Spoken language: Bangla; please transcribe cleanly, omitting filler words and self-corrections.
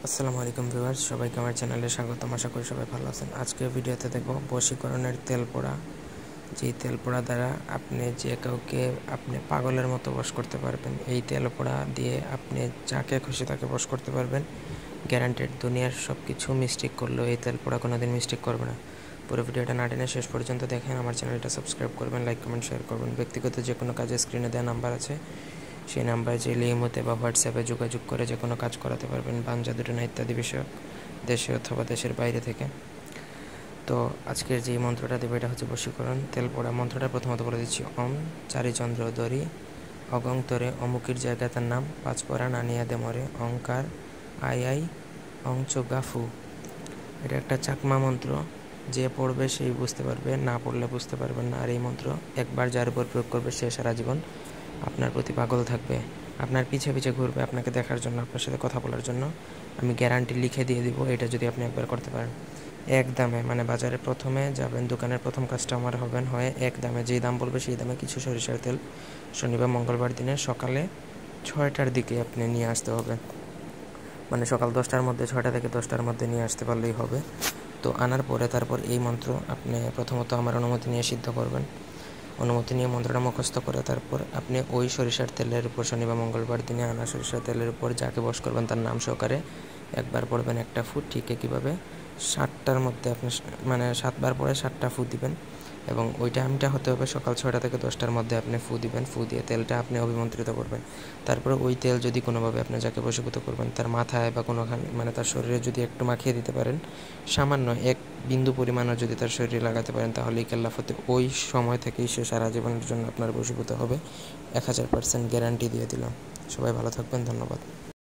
আসসালামু আলাইকুম ভিউয়ার্স, সবাইকে আমার চ্যানেলে স্বাগতম। আশা করি সবাই ভালো আছেন। আজকে ভিডিওতে দেখব বশীকরণের তেল পোড়া। যেই তেল পোড়া দ্বারা আপনি যে কাউকে আপনি পাগলের মতো বশ করতে পারবেন। এই তেল পোড়া দিয়ে আপনি যাকে খুশি তাকে বশ করতে পারবেন। গ্যারান্টেড। দুনিয়ার সব কিছু মিস্টেক করলেও এই তেল পোড়া কোনোদিন মিস্টেক করবে না। পুরো ভিডিওটা না টেনে শেষ পর্যন্ত দেখেন। আমার চ্যানেলটা সাবস্ক্রাইব করবেন, লাইক কমেন্ট শেয়ার করবেন। ব্যক্তিগত যে কোনো কাজে স্ক্রিনে দেওয়া নাম্বার আছে, সেই নাম্বারে চাইলে ইমোতে বা হোয়াটসঅ্যাপে যোগাযোগ করে যে কোনো কাজ করাতে পারবেন, বান জাদুটনা ইত্যাদি বিষয়ক, দেশে অথবা দেশের বাইরে থেকে। তো আজকের যে মন্ত্রটা দেবো এটা হচ্ছে বশীকরণ তেল পোড়া। মন্ত্রটা প্রথমত বলে দিচ্ছি। ওম চারিচন্দ্র দরি অগংতরে অমুকের জায়গা তার নাম পাঁচপরা নানিয়া দে মরে অঙ্কার আই আই অংচগাফু। এটা একটা চাকমা মন্ত্র। যে পড়বে সেই বুঝতে পারবে, না পড়লে বুঝতে পারবেন না। আর এই মন্ত্র একবার যার উপর প্রয়োগ করবে সে সারা জীবন আপনার প্রতি পাগল থাকবে, আপনার পিছে পিছে ঘুরবে আপনাকে দেখার জন্য, আপনার সাথে কথা বলার জন্য। আমি গ্যারান্টি লিখে দিয়ে দিব এটা যদি আপনি একবার করতে পারেন। এক দামে, মানে বাজারে প্রথমে যাবেন, দোকানের প্রথম কাস্টমার হবেন, হয়ে এক দামে, যেই দাম বলবে সেই দামে কিছু সরিষার তেল শনিবার মঙ্গলবার দিনে সকালে 6টার দিকে আপনি নিয়ে আসতে হবে। মানে সকাল 10টার মধ্যে, 6টা থেকে 10টার মধ্যে নিয়ে আসতে পারলেই হবে। তো আনার পরে তারপর এই মন্ত্র আপনি প্রথমত আমার অনুমতি নিয়ে সিদ্ধ করবেন। অনুমতি নিয়ে মন্ত্রটা মুখস্থ করে তারপর আপনি ওই সরিষার তেলের উপর, শনিবার মঙ্গলবার দিনে আনা সরিষার তেলের উপর যাকে বশ করবেন তার নাম সহকারে একবার পড়বেন একটা ফু। ঠিক কীভাবে 7টার মধ্যে আপনি, মানে 7বার পরে 7টা ফু দিবেন। এবং ওই টাইমটা হতে হবে সকাল 6টা থেকে 10টার মধ্যে আপনি ফু দিবেন। ফু দিয়ে তেলটা আপনি অভিমন্ত্রিত করবেন। তারপরে ওই তেল যদি কোনোভাবে আপনি যাকে বশীভূত করবেন তার মাথায় বা কোনোখানে, মানে তার শরীরে যদি একটু মাখিয়ে দিতে পারেন, সামান্য এক বিন্দু পরিমাণও যদি তার শরীরে লাগাতে পারেন, তাহলেই কেল্লাফতে ওই সময় থেকেই সে সারা জীবনের জন্য আপনার বশীভূত হবে। 1000% গ্যারান্টি দিয়ে দিলাম। সবাই ভালো থাকবেন, ধন্যবাদ।